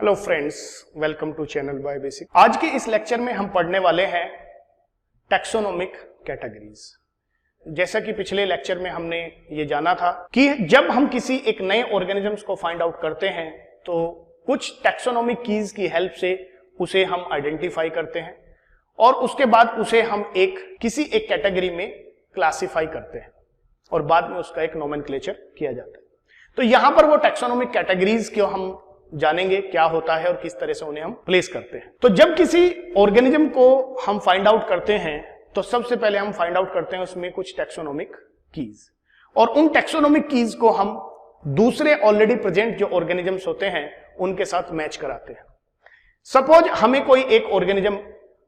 Hello friends, welcome to channel by basic. आज के इस लेक्चर में हम पढ़ने वाले हैं टैक्सोनॉमिक कैटेगरीज। जैसा कि पिछले लेक्चर में हमने ये जाना था कि जब हम किसी एक नए ऑर्गेनिजम्स को फाइंड आउट करते हैं तो कुछ टैक्सोनॉमिक कीज की हेल्प से उसे हम आइडेंटिफाई करते हैं और उसके बाद उसे हम किसी एक कैटेगरी में क्लासिफाई करते हैं और बाद में उसका एक नोमेनक्लेचर किया जाता है। तो यहां पर वो टैक्सोनॉमिक कैटेगरीज को हम जानेंगे क्या होता है और किस तरह से उन्हें हम प्लेस करते हैं। तो जब किसी ऑर्गेनिज्म को हम फाइंड आउट करते हैं तो सबसे पहले हम फाइंड आउट करते हैं उसमें कुछ टैक्सोनॉमिक कीज, और उन टैक्सोनॉमिक कीज को हम दूसरे ऑलरेडी प्रेजेंट जो ऑर्गेनिजम्स होते हैं उनके साथ मैच कराते हैं। सपोज हमें कोई एक ऑर्गेनिज्म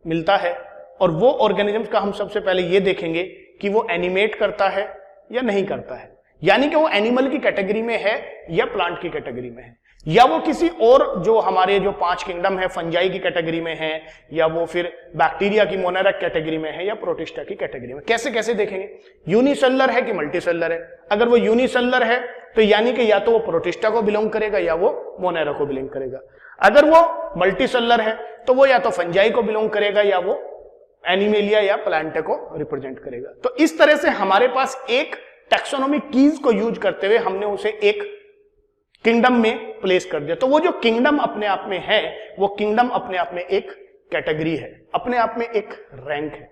मिलता है और वो ऑर्गेनिज्म का हम सबसे पहले ये देखेंगे कि वो एनिमेट करता है या नहीं करता है, यानी कि वो एनिमल की कैटेगरी में है या प्लांट की कैटेगरी में है, या वो किसी और जो हमारे जो 5 किंगडम है फंजाई की कैटेगरी में है, या वो फिर बैक्टीरिया की मोनेरक कैटेगरी में है या प्रोटिस्टा की कैटेगरी में। कैसे कैसे देखेंगे? यूनिसेलुलर है कि मल्टीसेलुलर है। अगर वो यूनिसेलुलर है तो यानी कि या तो वो प्रोटिस्टा को बिलोंग करेगा या वो मोनेरा को बिलोंग करेगा। अगर वो मल्टीसेलुलर है तो वो या तो फंजाई को बिलोंग करेगा या वो एनिमेलिया या प्लांटे को रिप्रेजेंट करेगा। तो इस तरह से हमारे पास एक टैक्सोनॉमिक कीज को यूज करते हुए हमने उसे एक किंगडम में प्लेस कर दिया। तो वो जो किंगडम अपने आप में है, वो किंगडम अपने आप में एक कैटेगरी है, अपने आप में एक रैंक है।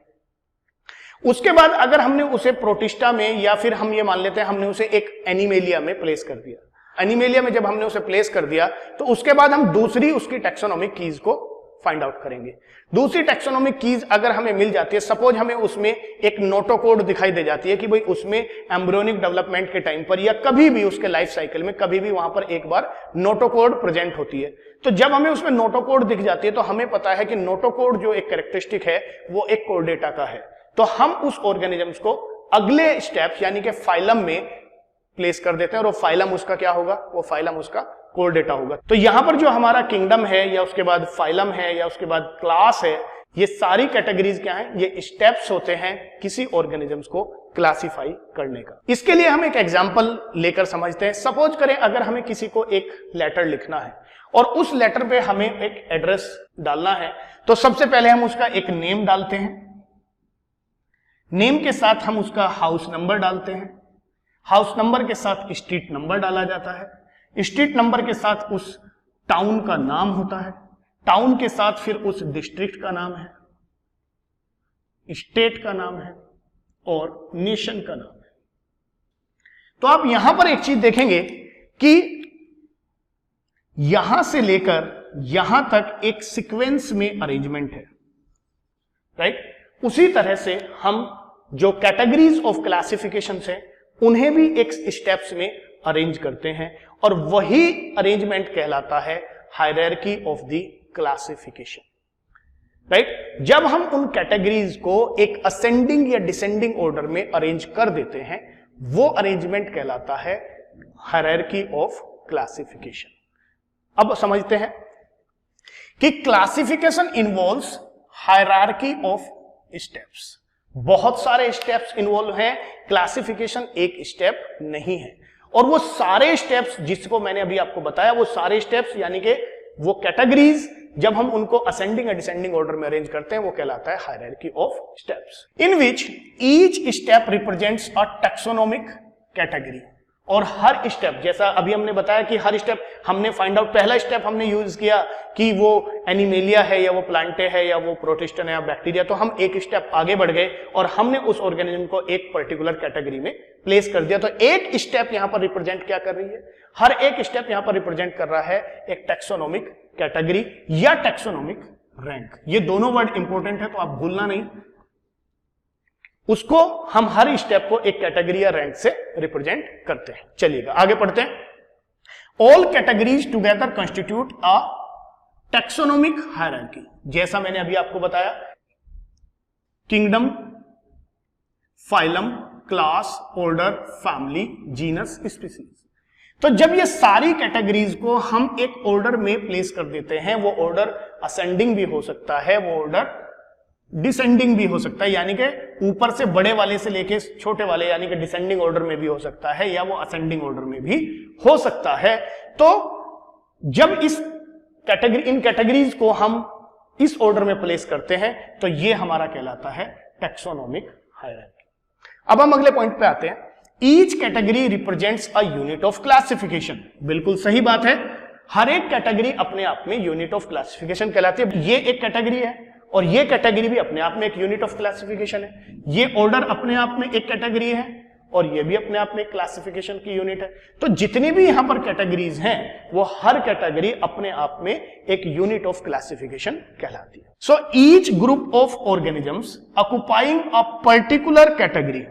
उसके बाद अगर हमने उसे प्रोटिस्टा में, या फिर हम ये मान लेते हैं हमने उसे एक एनिमेलिया में प्लेस कर दिया। एनिमेलिया में जब हमने उसे प्लेस कर दिया तो उसके बाद हम दूसरी उसकी टैक्सोनॉमिक कीज को फाइंड आउट करेंगे। दूसरी टैक्सोनॉमिक कीज अगर हमें मिल जाती है, सपोज हमें उसमें एक नोटोकोड दिखाई दे जाती है कि भाई उसमें एम्ब्रियोनिक डेवलपमेंट के टाइम पर या कभी भी उसके लाइफ साइकिल में कभी भी वहां पर एक बार नोटोकोड प्रेजेंट होती है। तो जब हमें उसमें नोटोकोड दिख जाती है तो हमें पता है कि नोटोकोड जो एक कैरेक्टरिस्टिक है वो एक कोर्डेटा का है। तो हम उस ऑर्गेनिजम्स को अगले स्टेप्स यानी कि फाइलम में प्लेस कर देते हैं और वो फाइलम उसका क्या होगा? वो फाइलम उसका कोर्डेटा होगा। तो यहां पर जो हमारा किंगडम है या उसके बाद फाइलम है या उसके बाद क्लास है, ये सारी कैटेगरीज क्या हैं? ये स्टेप्स होते हैं किसी ऑर्गेनिजम्स को क्लासिफाई करने का। इसके लिए हम एक एग्जांपल लेकर समझते हैं। सपोज करें अगर हमें किसी को एक लेटर लिखना है और उस लेटर पे हमें एक एड्रेस डालना है, तो सबसे पहले हम उसका एक नेम डालते हैं। नेम के साथ हम उसका हाउस नंबर डालते हैं। हाउस नंबर के साथ स्ट्रीट नंबर डाला जाता है। स्ट्रीट नंबर के साथ उस टाउन का नाम होता है। टाउन के साथ फिर उस डिस्ट्रिक्ट का नाम है, स्टेट का नाम है और नेशन का नाम है। तो आप यहां पर एक चीज देखेंगे कि यहां से लेकर यहां तक एक सीक्वेंस में अरेंजमेंट है, राइट? उसी तरह से हम जो कैटेगरीज ऑफ क्लासिफिकेशन है उन्हें भी एक स्टेप्स में अरेंज करते हैं और वही अरेंजमेंट कहलाता है hierarchy of the classification, right? जब हम उन कैटेगरीज को एक असेंडिंग या डिसेंडिंग ऑर्डर में अरेंज कर देते हैं वो अरेंजमेंट कहलाता है हायरार्की ऑफ क्लासिफिकेशन। अब समझते हैं कि classification involves hierarchy of steps. बहुत सारे स्टेप्स इन्वॉल्व हैं, क्लासिफिकेशन एक स्टेप नहीं है। और वो सारे स्टेप्स जिसको मैंने अभी आपको बताया, वो सारे स्टेप्स यानी कि वो कैटेगरीज जब हम उनको असेंडिंग या डिसेंडिंग ऑर्डर में अरेंज करते हैं वो कहलाता है hierarchy of steps, in which each step represents a taxonomic category. और हर स्टेप, जैसा अभी हमने बताया कि हर स्टेप हमने फाइंड आउट, पहला स्टेप हमने यूज किया कि वो एनिमेलिया है या वो प्लांटे है या वो प्रोटिस्टन है या बैक्टीरिया, तो हम एक स्टेप आगे बढ़ गए और हमने उस ऑर्गेनिज्म को एक पर्टिकुलर कैटेगरी में प्लेस कर दिया। तो एक स्टेप यहां पर रिप्रेजेंट क्या कर रही है? हर एक स्टेप यहां पर रिप्रेजेंट कर रहा है एक टैक्सोनॉमिक कैटेगरी या टैक्सोनॉमिक रैंक। ये दोनों वर्ड इंपॉर्टेंट है तो आप भूलना नहीं, उसको हम हर स्टेप को एक कैटेगरी या रैंक से रिप्रेजेंट करते हैं। चलिएगा आगे पढ़ते हैं। All categories together constitute a taxonomic hierarchy. जैसा मैंने अभी आपको बताया, kingdom, phylum, class, order, family, genus, species. तो जब ये सारी कैटेगरीज को हम एक ऑर्डर में प्लेस कर देते हैं, वो ऑर्डर असेंडिंग भी हो सकता है, वो ऑर्डर डिसेंडिंग भी हो सकता है, यानी कि ऊपर से बड़े वाले से लेके छोटे वाले यानी कि डिसेंडिंग ऑर्डर में भी हो सकता है या वो असेंडिंग ऑर्डर में भी हो सकता है। तो जब इस कैटेगरी, इन कैटेगरीज को हम इस ऑर्डर में प्लेस करते हैं तो ये हमारा कहलाता है टैक्सोनॉमिक हायरार्की। अब हम अगले पॉइंट पे आते हैं। Each category represents a unit of classification. बिल्कुल सही बात है, हर एक कैटेगरी अपने आप में यूनिट ऑफ क्लासिफिकेशन कहलाती है। ये एक कैटेगरी है और ये कैटेगरी भी अपने आप में एक यूनिट ऑफ क्लासिफिकेशन है। ये ऑर्डर अपने आप में एक कैटेगरी है और ये भी अपने आप में क्लासिफिकेशन की यूनिट है। तो जितनी भी यहां पर कैटेगरीज हैं वो हर कैटेगरी अपने आप में एक यूनिट ऑफ क्लासिफिकेशन कहलाती है। So each group of organisms occupying a particular category,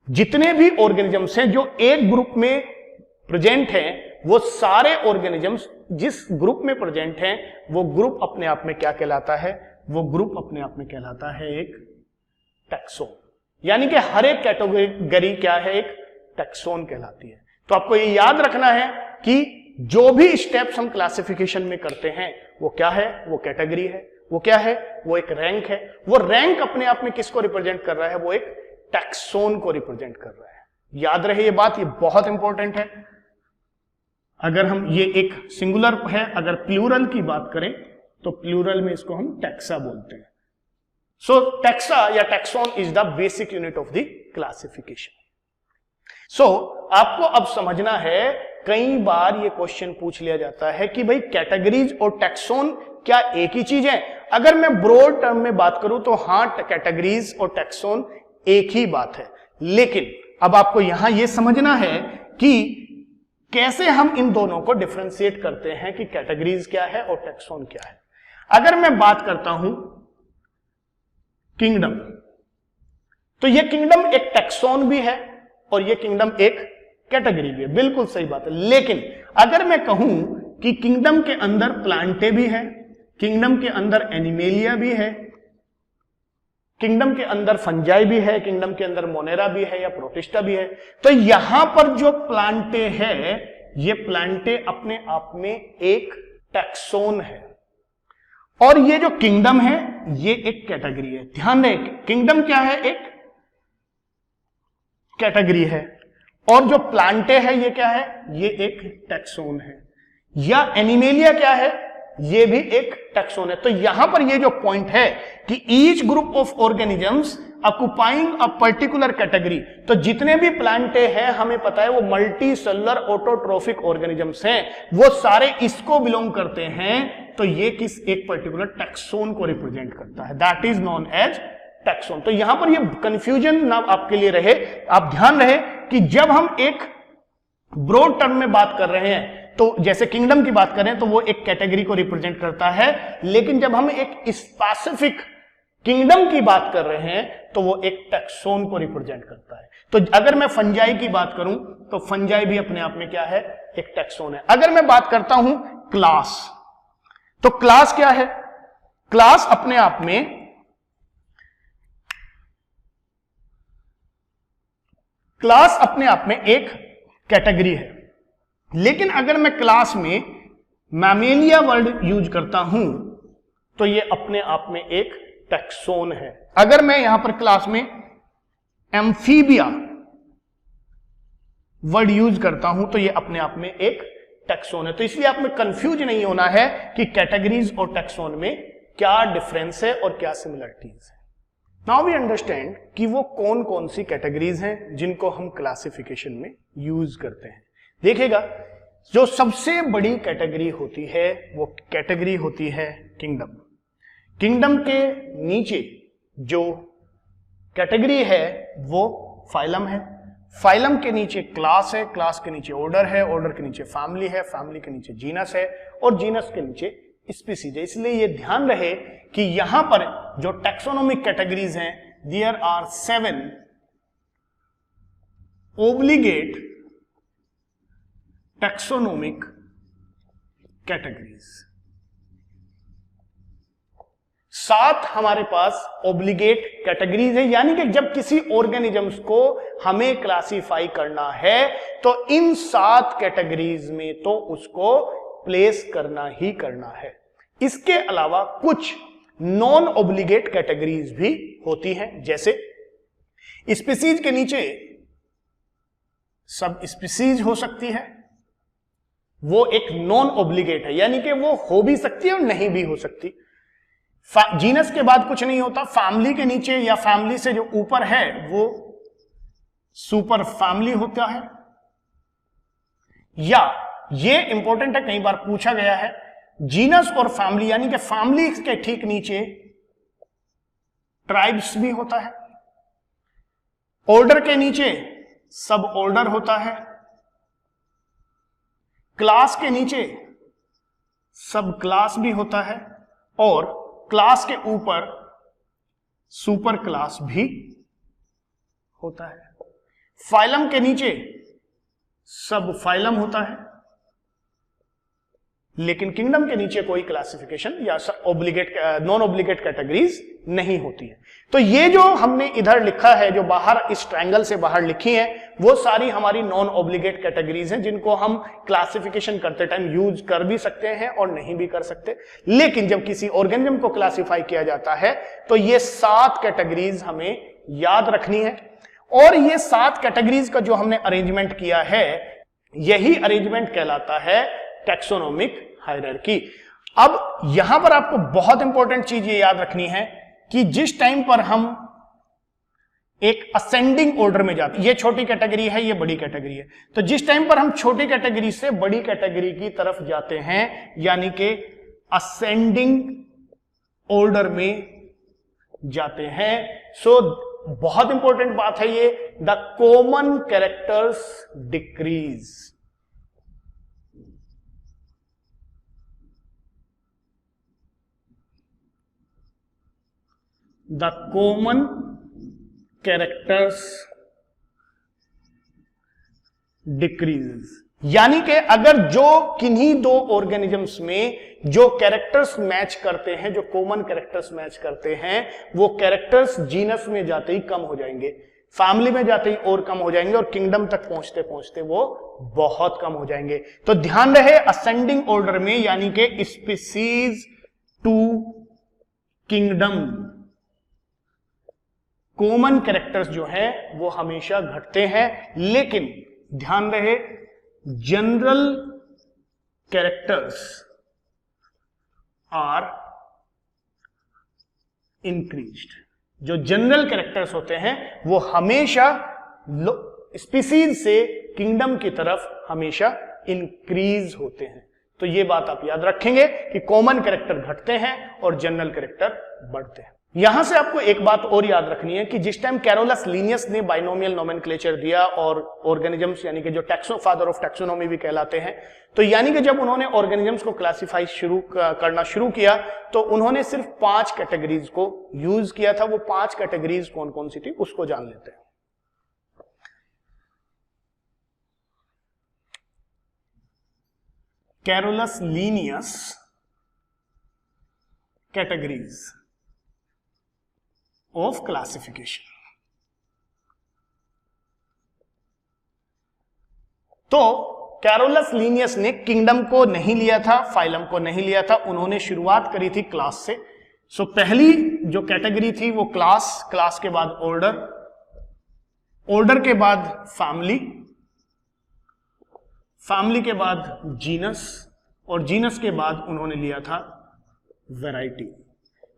जितने भी ऑर्गेनिजम्स हैं जो एक ग्रुप में प्रेजेंट हैं, वो सारे ऑर्गेनिजम्स जिस ग्रुप में प्रेजेंट हैं वो ग्रुप अपने आप में क्या कहलाता है? वो ग्रुप अपने आप में कहलाता है एक टैक्सोन। यानी कि हर एक कैटेगरी क्या है? एक टैक्सोन कहलाती है। तो आपको ये याद रखना है कि जो भी स्टेप्स हम क्लासिफिकेशन में करते हैं वो क्या है? वो कैटेगरी है। वो क्या है? वो एक रैंक है। वो रैंक अपने आप में किसको रिप्रेजेंट कर रहा है? वो एक टैक्सोन को रिप्रेजेंट कर रहा है। याद रहे ये बात, ये बहुत इंपॉर्टेंट है। अगर हम ये एक सिंगुलर है, अगर प्लूरल की बात करें तो प्लूरल में इसको हम टैक्सा बोलते हैं। सो टैक्सा या taxon is the basic unit of the classification. So आपको अब समझना है, कई बार ये क्वेश्चन पूछ लिया जाता है कि भाई कैटेगरीज और टैक्सोन क्या एक ही चीज है? अगर मैं ब्रॉड टर्म में बात करूं तो हां, कैटेगरीज और टैक्सोन एक ही बात है, लेकिन अब आपको यहां यह समझना है कि कैसे हम इन दोनों को डिफरेंशिएट करते हैं कि कैटेगरीज क्या है और टैक्सोन क्या है। अगर मैं बात करता हूं किंगडम, तो यह किंगडम एक टैक्सोन भी है और यह किंगडम एक कैटेगरी भी है। बिल्कुल सही बात है। लेकिन अगर मैं कहूं कि किंगडम के अंदर प्लांटे भी है, किंगडम के अंदर एनिमेलिया भी है, किंगडम के अंदर फंजाई भी है, किंगडम के अंदर मोनेरा भी है या प्रोटिस्टा भी है, तो यहां पर जो प्लांटे है, ये प्लांटे अपने आप में एक टैक्सोन है और ये जो किंगडम है ये एक कैटेगरी है। ध्यान रहे, किंगडम क्या है? एक कैटेगरी है और जो प्लांटे है ये क्या है? ये एक टैक्सोन है। या एनिमेलिया क्या है? ये भी एक टैक्सोन है। तो यहां पर ये जो पॉइंट है कि each group of organisms occupying a particular category, तो जितने भी प्लांटे हैं हमें पता है वो मल्टी सेलुलर ऑटोट्रोफिक ऑर्गेनिजम्स हैं, वो सारे इसको बिलोंग करते हैं। तो ये किस एक पर्टिकुलर टैक्सोन को रिप्रेजेंट करता है, that is known as taxon. तो यहां पर ये कंफ्यूजन ना आपके लिए रहे, आप ध्यान रहे कि जब हम एक ब्रॉड टर्म में बात कर रहे हैं तो जैसे किंगडम की बात करें तो वो एक कैटेगरी को रिप्रेजेंट करता है, लेकिन जब हम एक स्पेसिफिक किंगडम की बात कर रहे हैं तो वो एक टैक्सोन को रिप्रेजेंट करता है। तो अगर मैं फंजाई की बात करूं तो फंजाई भी अपने आप में क्या है? एक टैक्सोन है। अगर मैं बात करता हूं क्लास, तो क्लास क्या है? क्लास अपने आप में एक कैटेगरी है, लेकिन अगर मैं क्लास में मैमेलिया वर्ड यूज करता हूं तो ये अपने आप में एक टैक्सोन है। अगर मैं यहां पर क्लास में एम्फीबिया वर्ड यूज करता हूं तो ये अपने आप में एक टैक्सोन है। तो इसलिए आप में कंफ्यूज नहीं होना है कि कैटेगरीज और टैक्सोन में क्या डिफरेंस है और क्या सिमिलरिटीज है। नाउ वी अंडरस्टैंड कि वो कौन कौन सी कैटेगरीज हैं जिनको हम क्लासिफिकेशन में यूज करते हैं। देखिएगा, जो सबसे बड़ी कैटेगरी होती है वो कैटेगरी होती है किंगडम। किंगडम के नीचे जो कैटेगरी है वो फाइलम है, फाइलम के नीचे क्लास है, क्लास के नीचे ऑर्डर है, ऑर्डर के नीचे फैमिली है, फैमिली के नीचे जीनस है और जीनस के नीचे स्पीसीज है। इसलिए ये ध्यान रहे कि यहां पर जो टैक्सोनॉमिक कैटेगरीज हैं, there are 7 obligate taxonomic categories. 7 हमारे पास ऑब्लिगेट कैटेगरीज है, यानी कि जब किसी ऑर्गेनिजम्स को हमें क्लासिफाई करना है तो इन 7 कैटेगरीज में तो उसको प्लेस करना ही करना है। इसके अलावा कुछ नॉन ऑब्लिगेट कैटेगरीज भी होती हैं, जैसे स्पीसीज के नीचे सब स्पीसीज हो सकती है, वो एक नॉन ऑब्लिगेट है, यानी कि वो हो भी सकती है और नहीं भी हो सकती। जीनस के बाद कुछ नहीं होता, फैमिली के नीचे या फैमिली से जो ऊपर है वो सुपर फैमिली होता है, या ये इंपॉर्टेंट है, कई बार पूछा गया है, जीनस और फैमिली यानी कि फैमिली के ठीक नीचे ट्राइब्स भी होता है, ऑर्डर के नीचे सब ऑर्डर होता है, क्लास के नीचे सब क्लास भी होता है, और क्लास के ऊपर सुपर क्लास भी होता है। फाइलम के नीचे सब फाइलम होता है, लेकिन किंगडम के नीचे कोई क्लासिफिकेशन या ऑब्लिगेट नॉन ऑब्लिगेट कैटेगरीज नहीं होती है। तो ये जो हमने इधर लिखा है, जो बाहर इस ट्रायंगल से बाहर लिखी है, वो सारी हमारी नॉन ऑब्लिगेट कैटेगरीज हैं, जिनको हम क्लासिफिकेशन करते टाइम यूज कर भी सकते हैं और नहीं भी कर सकते। लेकिन जब किसी ऑर्गेनिज्म को क्लासिफाई किया जाता है तो ये 7 कैटेगरीज हमें याद रखनी है, और ये 7 कैटेगरीज का जो हमने अरेंजमेंट किया है, यही अरेंजमेंट कहलाता है टैक्सोनॉमिक हायरार्की। अब यहां पर आपको बहुत इंपॉर्टेंट चीज ये याद रखनी है कि जिस टाइम पर हम एक असेंडिंग ऑर्डर में जाते हैं, ये छोटी कैटेगरी है, ये बड़ी कैटेगरी है, तो जिस टाइम पर हम छोटी कैटेगरी से बड़ी कैटेगरी की तरफ जाते हैं, यानी कि असेंडिंग ऑर्डर में जाते हैं, सो बहुत इंपॉर्टेंट बात है ये, the common characters decrease. The common characters decrease, यानी कि अगर जो किन्हीं दो ऑर्गेनिजम्स में जो कैरेक्टर्स मैच करते हैं, जो कॉमन कैरेक्टर्स मैच करते हैं, वो कैरेक्टर्स जीनस में जाते ही कम हो जाएंगे, फैमिली में जाते ही और कम हो जाएंगे, और किंगडम तक पहुंचते पहुंचते वो बहुत कम हो जाएंगे। तो ध्यान रहे, असेंडिंग ऑर्डर में यानी कि species to kingdom, common characters जो है वो हमेशा घटते हैं, लेकिन ध्यान रहे जनरल कैरेक्टर्स आर इंक्रीज्ड। जो जनरल कैरेक्टर्स होते हैं वो हमेशा स्पीसीज से किंगडम की तरफ हमेशा इंक्रीज होते हैं। तो ये बात आप याद रखेंगे कि कॉमन कैरेक्टर घटते हैं और जनरल कैरेक्टर बढ़ते हैं। यहां से आपको एक बात और याद रखनी है कि जिस टाइम कैरोलस लीनियस ने बाइनोमियल नोमेनक्लेचर दिया और ऑर्गेनिजम्स यानी कि जो फादर ऑफ टैक्सोनॉमी भी कहलाते हैं, तो यानी कि जब उन्होंने ऑर्गेनिजम्स को क्लासिफाई करना शुरू किया तो उन्होंने सिर्फ 5 कैटेगरीज को यूज किया था। वो 5 कैटेगरीज कौन कौन सी थी उसको जान लेते हैं। Carolus Linnaeus categories of classification. तो कैरोलस लीनियस ने किंगडम को नहीं लिया था, फाइलम को नहीं लिया था, उन्होंने शुरुआत करी थी क्लास से। सो पहली जो कैटेगरी थी वो क्लास, क्लास के बाद ऑर्डर, ऑर्डर के बाद फैमिली, फैमिली के बाद जीनस, और जीनस के बाद उन्होंने लिया था वैरायटी।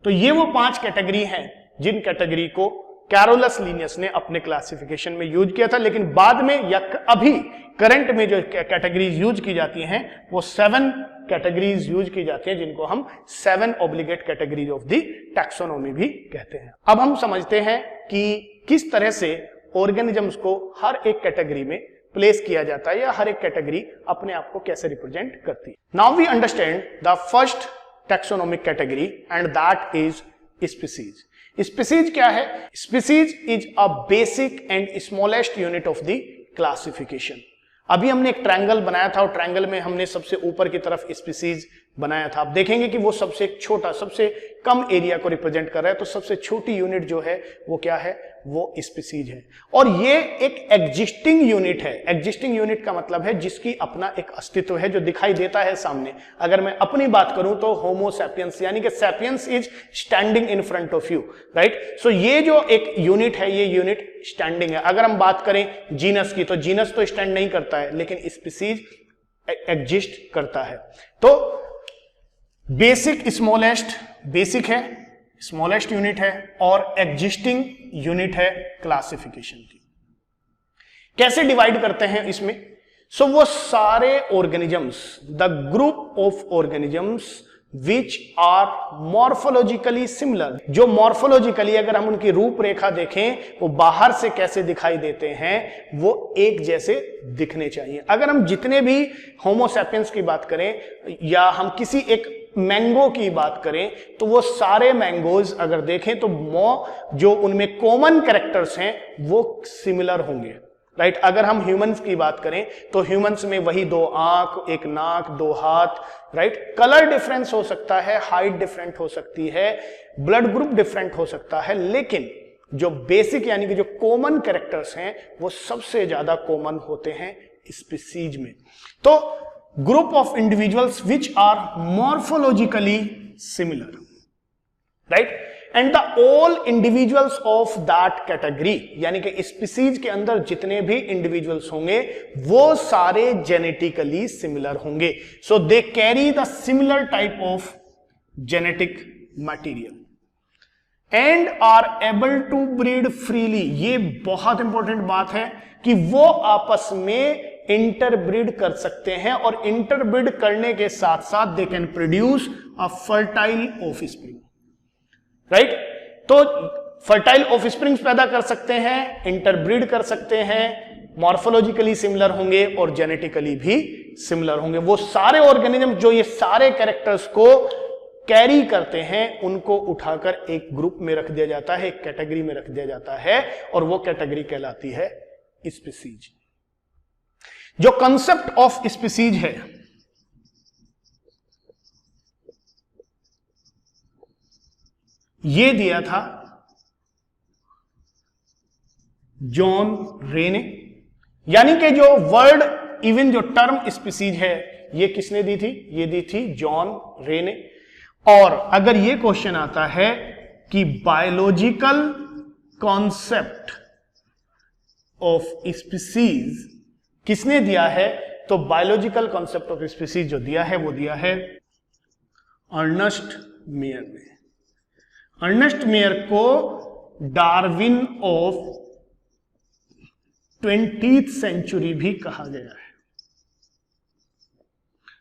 तो ये वो 5 कैटेगरी हैं जिन कैटेगरी को कैरोलस लीनियस ने अपने क्लासिफिकेशन में यूज किया था। लेकिन बाद में या अभी करंट में जो कैटेगरीज यूज की जाती हैं वो 7 कैटेगरीज यूज की जाती हैं, जिनको हम 7 obligate categories of the taxonomy भी कहते हैं। अब हम समझते हैं कि किस तरह से ऑर्गेनिजम्स को हर एक कैटेगरी में प्लेस किया जाता है या हर एक कैटेगरी अपने आप को कैसे रिप्रेजेंट करती है। Now we understand the first taxonomic category and that is species. Species क्या है? Species is a basic and smallest unit of the classification. अभी हमने एक ट्रायंगल बनाया था और ट्रायंगल में हमने सबसे ऊपर की तरफ स्पीसीज बनाया था। आप देखेंगे कि वो सबसे छोटा, सबसे कम एरिया को रिप्रेजेंट कर रहा है। तो सबसे छोटी यूनिट जो है वो क्या है? वो स्पीसीज है। और ये एक एग्जिस्टिंग यूनिट है। एग्जिस्टिंग यूनिट का मतलब है जिसकी अपना एक अस्तित्व है, जो दिखाई देता है सामने। अगर मैं अपनी बात करूं तो होमो सैपियंस, यानी कि sapiens is standing in front of you, right. So ये जो एक यूनिट है, ये यूनिट स्टैंडिंग है। अगर हम बात करें जीनस की, तो जीनस तो स्टैंड नहीं करता है, लेकिन स्पीसीज एग्जिस्ट करता है। तो बेसिक स्मॉलेस्ट बेसिक है, स्मॉलेस्ट यूनिट है, और एग्जिस्टिंग यूनिट है क्लासिफिकेशन की। कैसे डिवाइड करते हैं इसमें? सो वो सारे organisms, the group of organisms which are morphologically similar, जो मॉर्फोलॉजिकली अगर हम उनकी रूपरेखा देखें वो बाहर से कैसे दिखाई देते हैं, वो एक जैसे दिखने चाहिए। अगर हम जितने भी होमो सैपियंस की बात करें या हम किसी एक मैंगो की बात करें तो वो सारे मैंगोज अगर देखें तो जो उनमें कॉमन कैरेक्टर्स हैं वो सिमिलर होंगे, राइट। अगर हम ह्यूमंस की बात करें तो ह्यूमंस में वही 2 आंख, 1 नाक, 2 हाथ, राइट। कलर डिफरेंस हो सकता है, हाइट डिफरेंट हो सकती है, ब्लड ग्रुप डिफरेंट हो सकता है, लेकिन जो बेसिक यानी कि जो कॉमन कैरेक्टर्स हैं वो सबसे ज्यादा कॉमन होते हैं स्पीसीज में। तो group of individuals which are morphologically similar, right, and the all individuals of that category, यानी कि स्पीसीज के अंदर जितने भी इंडिविजुअल्स होंगे वो सारे जेनेटिकली सिमिलर होंगे। So they carry the similar type of genetic material and are able to breed freely. ये बहुत इंपॉर्टेंट बात है कि वो आपस में इंटरब्रीड कर सकते हैं, और इंटरब्रीड करने के साथ साथ they can produce a fertile offspring, right. तो फर्टाइल ऑफस्प्रिंग्स पैदा कर सकते हैं, इंटरब्रीड कर सकते हैं, मॉर्फोलॉजिकली सिमिलर होंगे और जेनेटिकली भी सिमिलर होंगे। वो सारे ऑर्गेनिज्म जो ये सारे कैरेक्टर्स को कैरी करते हैं उनको उठाकर एक ग्रुप में रख दिया जाता है, एक कैटेगरी में रख दिया जाता है, और वो कैटेगरी कहलाती है स्पीसीज। जो कंसेप्ट ऑफ स्पीसीज है ये दिया था जॉन रे ने, यानी कि जो वर्ड इवन जो टर्म स्पीसीज है ये किसने दी थी? ये दी थी जॉन रे ने। और अगर ये क्वेश्चन आता है कि बायोलॉजिकल कॉन्सेप्ट ऑफ स्पीसीज किसने दिया है, तो बायोलॉजिकल कॉन्सेप्ट ऑफ स्पीसीज जो दिया है वो दिया है अर्नेस्ट मेयर ने। अर्नेस्ट मेयर को डार्विन ऑफ 20th सेंचुरी भी कहा गया है,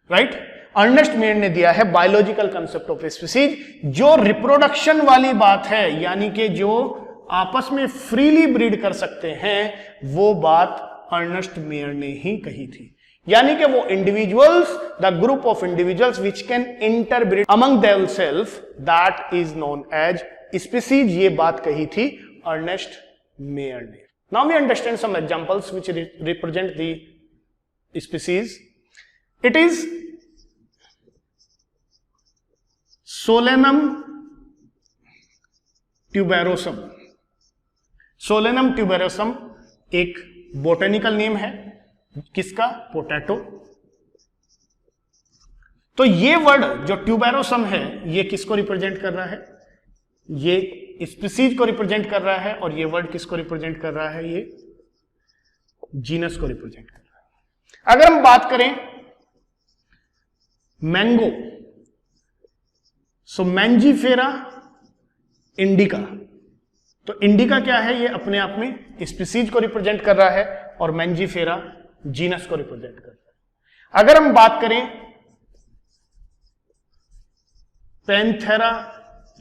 राइट। अर्नेस्ट मेयर ने दिया है बायोलॉजिकल कंसेप्ट ऑफ स्पीसीज। जो रिप्रोडक्शन वाली बात है, यानी कि जो आपस में फ्रीली ब्रीड कर सकते हैं, वो बात अर्नेस्ट मेयर ने ही कही थी। यानी कि वो individuals, the group of individuals which can interbreed among themself, that is known as species. ये बात कही थी अर्नेस्ट मेयर ने। Now we understand some examples which represent the species. It is Solanum tuberosum. Solanum tuberosum एक botanical name है किसका? Potato. तो ये वर्ड जो ट्यूबेरोसम है ये किसको रिप्रेजेंट कर रहा है? ये स्पीसीज को रिप्रेजेंट कर रहा है। और ये वर्ड किसको रिप्रेजेंट कर रहा है? ये जीनस को रिप्रेजेंट कर रहा है। अगर हम बात करें मैंगो, सो मैंजीफेरा इंडिका, तो इंडिका क्या है? ये अपने आप में स्पीसीज को रिप्रेजेंट कर रहा है, और मैंजीफेरा जीनस को रिप्रेजेंट कर रहा है। अगर हम बात करें पैंथेरा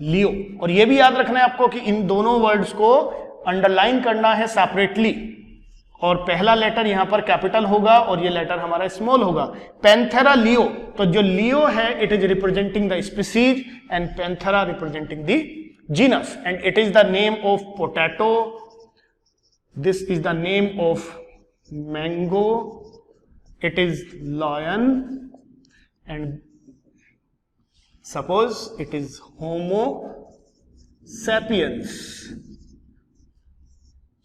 लियो, और यह भी याद रखना है आपको कि इन दोनों वर्ड्स को अंडरलाइन करना है सेपरेटली, और पहला लेटर यहां पर कैपिटल होगा और ये लेटर हमारा स्मॉल होगा। पैंथेरा लियो, तो जो लियो है it is representing the species and Panthera representing the genus, and it is the name of potato, this is the name of mango, it is lion, and suppose it is Homo sapiens.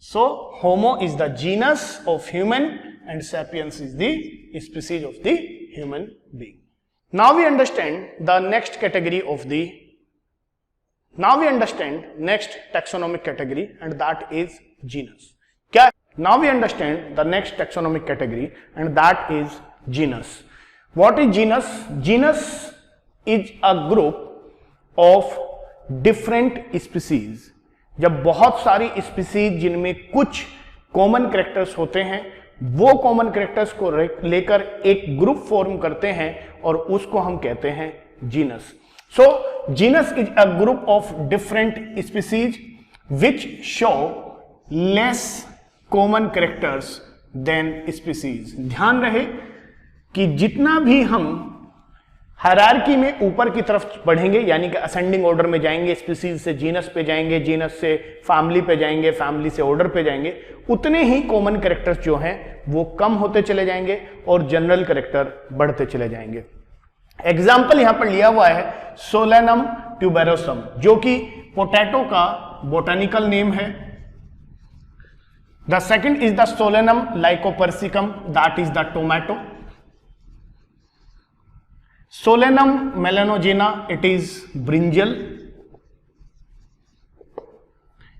So Homo is the genus of human and sapiens is the species of the human being. Now we understand the next category of the, now we understand next taxonomic category, and that is genus. क्या? Now we understand the next taxonomic category, and that is genus. What is genus? Genus is a group of different species. जब बहुत सारी species जिनमें कुछ common characters होते हैं, वो common characters को लेकर एक ग्रुप फॉर्म करते हैं और उसको हम कहते हैं genus. So genus is a group of different species which show less common characters than species. ध्यान रहे कि जितना भी हम हायरार्की में ऊपर की तरफ बढ़ेंगे, यानी कि असेंडिंग ऑर्डर में जाएंगे, स्पीसीज से जीनस पे जाएंगे, जीनस से फैमिली पे जाएंगे, फैमिली से ऑर्डर पे जाएंगे, उतने ही कॉमन कैरेक्टर्स जो हैं वो कम होते चले जाएंगे और जनरल कैरेक्टर बढ़ते चले जाएंगे। एग्जाम्पल यहां पर लिया हुआ है सोलेनम ट्यूबेरोसम, जो कि पोटैटो का बोटानिकल नेम है। The second is the Solanum lycopersicum, that is the tomato. Solanum melanogena, it is brinjal.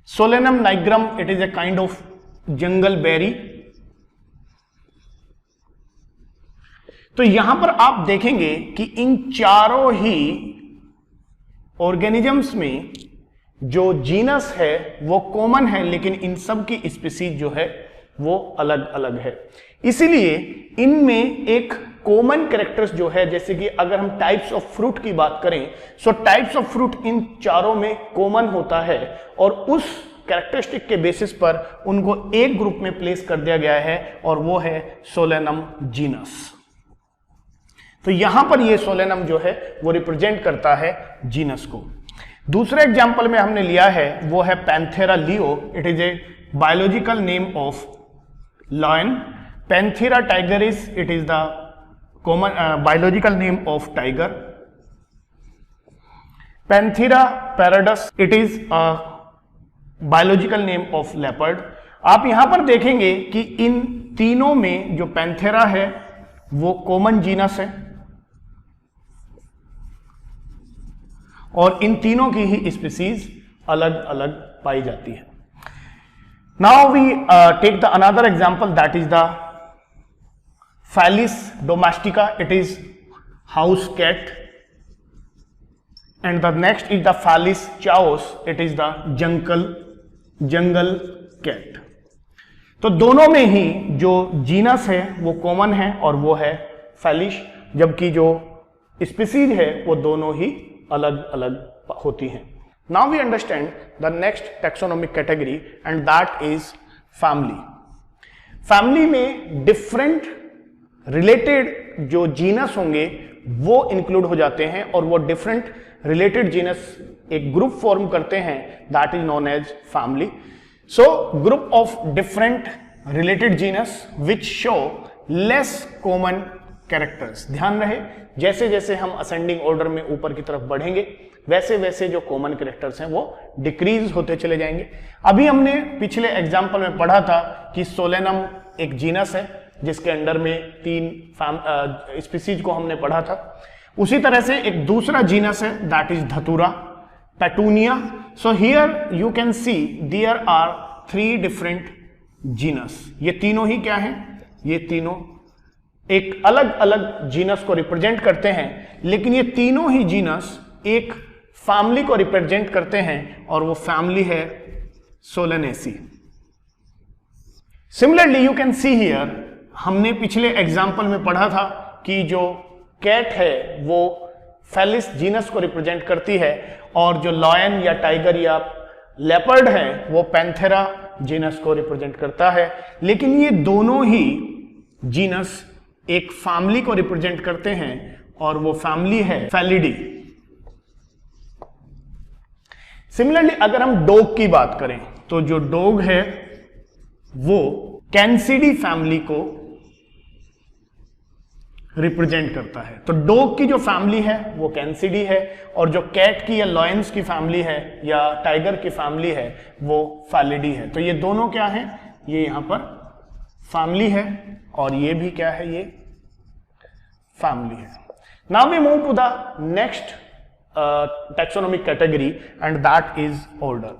Solanum nigrum, it is a kind of jungle berry. तो यहां पर आप देखेंगे कि इन चारों ही ऑर्गेनिजम्स में जो जीनस है वो कॉमन है, लेकिन इन सब की स्पीसीज जो है वो अलग अलग है। इसीलिए इनमें एक कॉमन कैरेक्टर्स जो है, जैसे कि अगर हम टाइप्स ऑफ फ्रूट की बात करें, सो टाइप्स ऑफ फ्रूट इन चारों में कॉमन होता है और उस कैरेक्टरिस्टिक के बेसिस पर उनको एक ग्रुप में प्लेस कर दिया गया है और वो है सोलेनम जीनस। तो यहां पर ये सोलेनम जो है वो रिप्रेजेंट करता है जीनस को। दूसरा एग्जाम्पल में हमने लिया है वो है Panthera leo, it is a biological name of lion. Panthera tigris, it is the common biological name of tiger. Panthera paradus, it is a biological name of leopard. आप यहां पर देखेंगे कि इन तीनों में जो पैंथेरा है वो कॉमन जीनस है और इन तीनों की ही स्पीसीज अलग अलग पाई जाती है। Now we take the another example, that is the Felis domestica, it is house cat, and the next is the Felis chaos, it is the jungle cat. तो दोनों में ही जो जीनस है वो कॉमन है और वो है फेलिश, जबकि जो स्पीसीज है वो दोनों ही अलग अलग होती हैं। Now we understand the next taxonomic category and that is family. Family में डिफरेंट रिलेटेड जो जीनस होंगे वो इंक्लूड हो जाते हैं और वो डिफरेंट रिलेटेड जीनस एक ग्रुप फॉर्म करते हैं, that is known as family. So group of different related genus which show less common characters. ध्यान रहे जैसे जैसे हम असेंडिंग ऑर्डर में ऊपर की तरफ बढ़ेंगे वैसे वैसे जो कॉमन कैरेक्टर्स हैं वो डिक्रीज होते चले जाएंगे। अभी हमने पिछले एग्जाम्पल में पढ़ा था कि सोलेनम एक जीनस है जिसके अंडर में 3 स्पीसीज को हमने पढ़ा था। उसी तरह से एक दूसरा जीनस है that is Datura, petunia. So here you can see there are 3 different genus. ये तीनों ही क्या हैं? ये तीनों एक अलग अलग जीनस को रिप्रेजेंट करते हैं, लेकिन ये तीनों ही जीनस एक फैमिली को रिप्रेजेंट करते हैं और वो फैमिली है Solanaceae. Similarly you can see here, हमने पिछले एग्जाम्पल में पढ़ा था कि जो कैट है वो फेलिस जीनस को रिप्रेजेंट करती है और जो लायन या टाइगर या लेपर्ड है वो पैंथेरा जीनस को रिप्रेजेंट करता है, लेकिन ये दोनों ही जीनस एक फैमिली को रिप्रेजेंट करते हैं और वो फैमिली है फेलिडी। सिमिलरली अगर हम डॉग की बात करें तो जो डॉग है वो कैंसिडी फैमिली को रिप्रेजेंट करता है। तो डॉग की जो फैमिली है वो कैंसिडी है और जो कैट की या लॉयंस की फैमिली है या टाइगर की फैमिली है वो फेलिडी है। तो ये दोनों क्या है? ये यहां पर फैमिली है और ये भी क्या है? ये फैमिली है। Now we move to the next taxonomic category and that is order.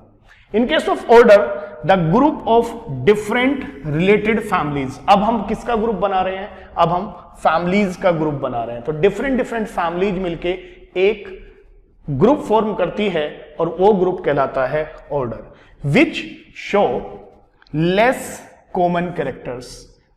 In case of order the group of different related families. अब हम किसका ग्रुप बना रहे हैं? अब हम फैमिलीज का ग्रुप बना रहे हैं। तो डिफरेंट डिफरेंट फैमिलीज मिलके एक ग्रुप फॉर्म करती है और वो ग्रुप कहलाता है order. Which show less common characters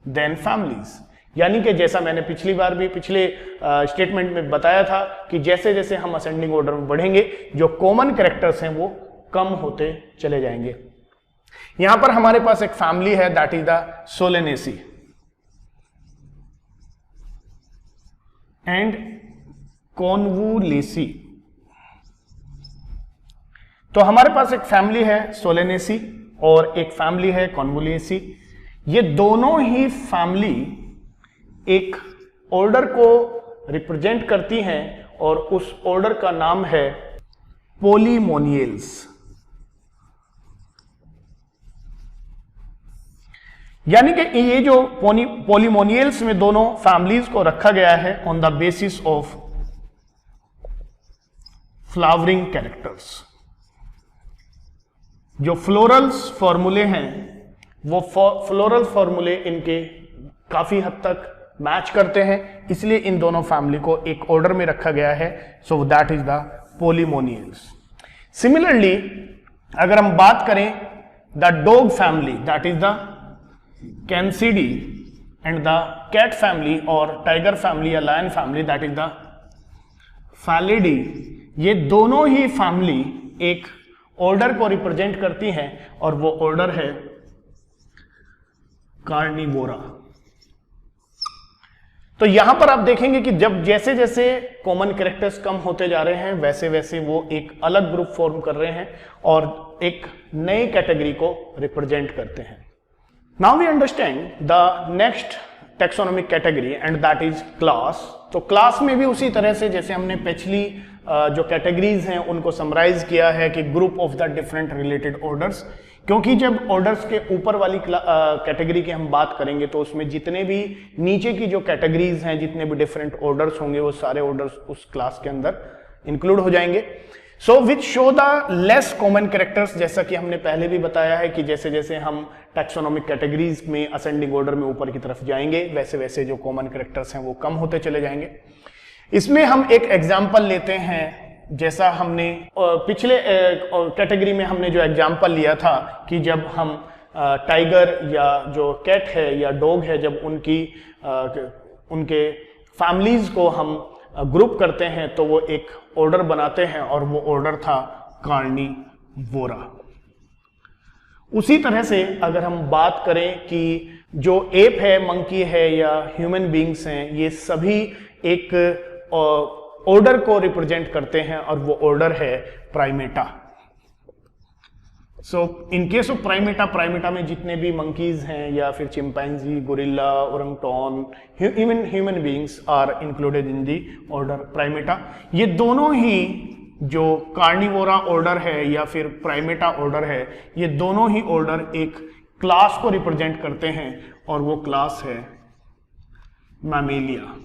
than families. यानी कि जैसा मैंने पिछली बार भी पिछले स्टेटमेंट में बताया था कि जैसे जैसे हम असेंडिंग ऑर्डर में बढ़ेंगे जो कॉमन कैरेक्टर्स हैं वो कम होते चले जाएंगे। यहां पर हमारे पास एक फैमिली है, that is the Solanaceae and Convolvulaceae. तो हमारे पास एक फैमिली है सोलेनेसी और एक फैमिली है कॉन्वुलेसी। ये दोनों ही फैमिली एक ऑर्डर को रिप्रेजेंट करती हैं और उस ऑर्डर का नाम है पोलीमोनियल्स। यानी कि ये जो पोलीमोनियल्स में दोनों फैमिलीज को रखा गया है on the basis of flowering characters. जो फ्लोरल्स फॉर्मूले हैं वो फ्लोरल फॉर्मूले इनके काफी हद तक मैच करते हैं, इसलिए इन दोनों फैमिली को एक ऑर्डर में रखा गया है। So that is the Polemoniales. Similarly अगर हम बात करें the dog family, that is the Canidae, and the cat family और टाइगर फैमिली या lion family, that is the Felidae. ये दोनों ही फैमिली एक ऑर्डर को रिप्रेजेंट करती हैं और वो ऑर्डर है कार्निवोरा। तो यहां पर आप देखेंगे कि जब जैसे जैसे कॉमन कैरेक्टर्स कम होते जा रहे हैं वैसे वैसे वो एक अलग ग्रुप फॉर्म कर रहे हैं और एक नई कैटेगरी को रिप्रेजेंट करते हैं। Now we understand the next taxonomic category and that is class. तो क्लास में भी उसी तरह से जैसे हमने पिछली जो कैटेगरीज हैं उनको समराइज किया है कि group of the different related orders, क्योंकि जब ऑर्डर्स के ऊपर वाली कैटेगरी की हम बात करेंगे तो उसमें जितने भी नीचे की जो कैटेगरीज हैं, जितने भी डिफरेंट ऑर्डर्स होंगे वो सारे ऑर्डर्स उस क्लास के अंदर इंक्लूड हो जाएंगे। So which show the less common characters, जैसा कि हमने पहले भी बताया है कि जैसे जैसे हम टैक्सोनॉमिक कैटेगरीज में असेंडिंग ऑर्डर में ऊपर की तरफ जाएंगे वैसे वैसे जो कॉमन कैरेक्टर्स हैं वो कम होते चले जाएंगे। इसमें हम एक एग्जाम्पल लेते हैं, जैसा हमने पिछले कैटेगरी में हमने जो एग्जाम्पल लिया था कि जब हम टाइगर या जो कैट है या डॉग है, जब उनके फैमिलीज को हम ग्रुप करते हैं तो वो एक ऑर्डर बनाते हैं और वो ऑर्डर था कार्निवोरा। उसी तरह से अगर हम बात करें कि जो एप है, मंकी है या ह्यूमन बींग्स हैं, ये सभी एक ऑर्डर को रिप्रेजेंट करते हैं और वो ऑर्डर है Primata. So in case of Primata में जितने भी मंकीज हैं या फिर chimpanzee, gorilla, orangutan, even human beings are included in the order Primata. ये दोनों ही जो कार्निवोरा ऑर्डर है या फिर प्राइमेटा ऑर्डर है, ये दोनों ही ऑर्डर एक क्लास को रिप्रेजेंट करते हैं और वो क्लास है मैमेलिया,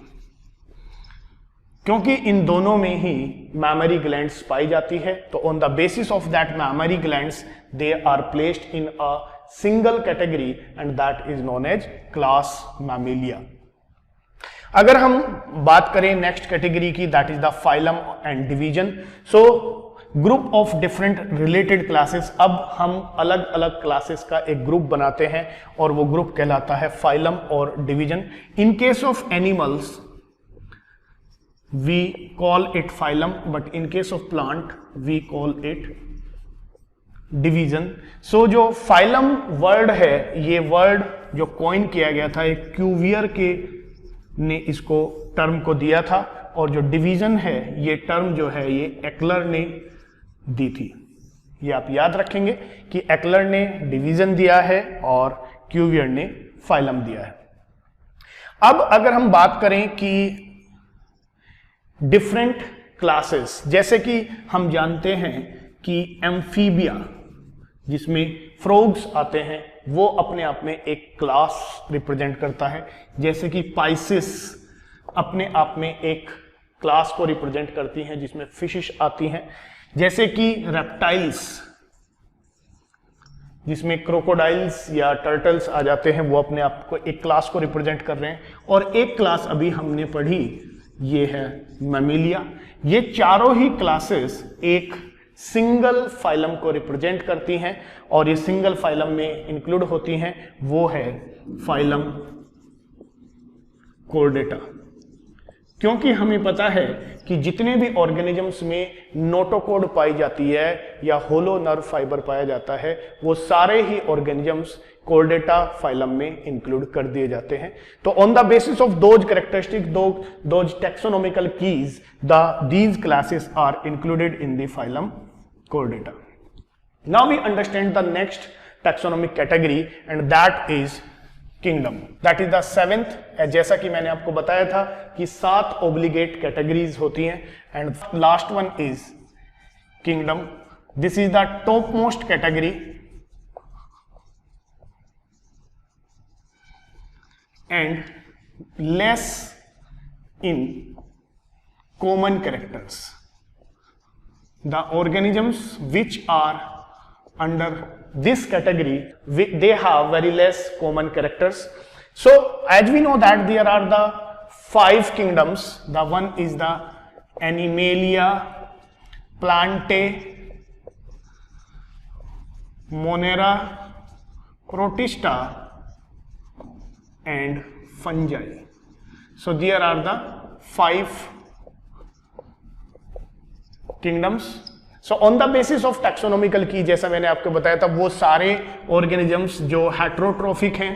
क्योंकि इन दोनों में ही मैमरी ग्लैंड्स पाई जाती है। तो on the basis of that mammary glands they are placed in a single category and that is known as class Mammalia. अगर हम बात करें नेक्स्ट कैटेगरी की, that is the phylum and division. So group of different related classes, अब हम अलग अलग classes का एक ग्रुप बनाते हैं और वो ग्रुप कहलाता है फाइलम और division. In case of animals we call it phylum, but in case of plant we call it division. So जो phylum वर्ड है, ये वर्ड जो कॉइन किया गया था एक क्यूवियर के ने इसको टर्म को दिया था, और जो डिवीजन है ये टर्म जो है ये एक्लर ने दी थी। ये आप याद रखेंगे कि एक्लर ने डिवीजन दिया है और क्यूवियर ने फाइलम दिया है। अब अगर हम बात करें कि डिफरेंट क्लासेस, जैसे कि हम जानते हैं कि एम्फीबिया जिसमें फ्रॉग्स आते हैं वो अपने आप में एक क्लास रिप्रेजेंट करता है, जैसे कि पाइसिस अपने आप में एक क्लास को रिप्रेजेंट करती हैं जिसमें फिशिश आती हैं, जैसे कि रेप्टाइल्स जिसमें क्रोकोडाइल्स या टर्टल्स आ जाते हैं, वो अपने आप को एक क्लास को रिप्रेजेंट कर रहे हैं। और एक क्लास अभी हमने पढ़ी, ये है मैमिलिया। ये चारों ही क्लासेस एक सिंगल फाइलम को रिप्रेजेंट करती हैं और ये सिंगल फाइलम में इंक्लूड होती हैं, वो है फाइलम कोर्डेटा। क्योंकि हमें पता है कि जितने भी ऑर्गेनिजम्स में नोटोकोड पाई जाती है या होलो नर्व फाइबर पाया जाता है, वो सारे ही ऑर्गेनिजम्स कोर्डेटा फाइलम में इंक्लूड कर दिए जाते हैं। तो on the basis of those characteristic, those taxonomical keys, these classes are included in the phylum Chordata. Now we understand the next taxonomic category and that is kingdom. That is the seventh. जैसा कि मैंने आपको बताया था कि 7 obligate categories होती हैं and last one is kingdom. This is the topmost category and less in common characters. The organisms which are under this category, they have very less common characters. So as we know that there are the 5 kingdoms. The one is the Animalia, Plantae, Monera, Protista and Fungi. So there are the 5 kingdoms. So on the basis of taxonomical key, जैसा मैंने आपको बताया था, वो सारे organisms जो heterotrophic हैं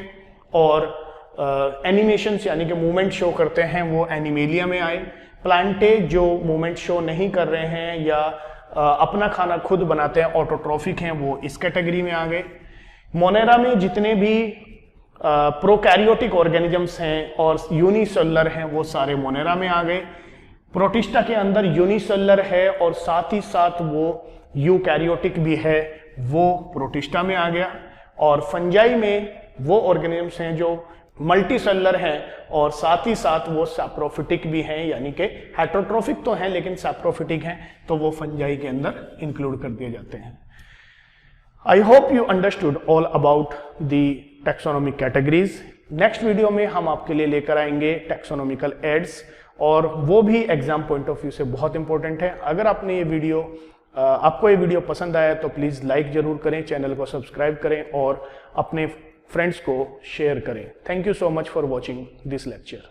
और एनिमेशंस यानी कि मूवमेंट शो करते हैं, वो एनिमेलिया में आए। प्लांटे जो मूवमेंट शो नहीं कर रहे हैं या अपना खाना खुद बनाते हैं, ऑटोट्रोफिक हैं, वो इस कैटेगरी में आ गए। मोनेरा में जितने भी प्रोकैरियोटिक ऑर्गेनिजम्स हैं और यूनिसेलुलर हैं, वो सारे मोनेरा में आ गए। प्रोटिस्टा के अंदर यूनिसेलुलर है और साथ ही साथ वो यूकैरियोटिक भी है, वो प्रोटिस्टा में आ गया। और फंजाई में वो ऑर्गेनिजम्स हैं जो मल्टीसेलुलर हैं और साथ ही साथ वो सैप्रोफिटिक भी हैं, यानी कि हेट्रोट्रोफिक तो हैं लेकिन सैप्रोफिटिक हैं, तो वो फंजाई के अंदर इंक्लूड कर दिए जाते हैं। I hope you understood all about the taxonomic categories. Next video में हम आपके लिए लेकर आएंगे टैक्सोनॉमिकल एड्स, और वो भी एग्जाम पॉइंट ऑफ व्यू से बहुत इंपॉर्टेंट है। अगर आपको ये वीडियो पसंद आया तो प्लीज़ लाइक जरूर करें, चैनल को सब्सक्राइब करें और अपने फ्रेंड्स को शेयर करें। Thank you so much for watching this lecture.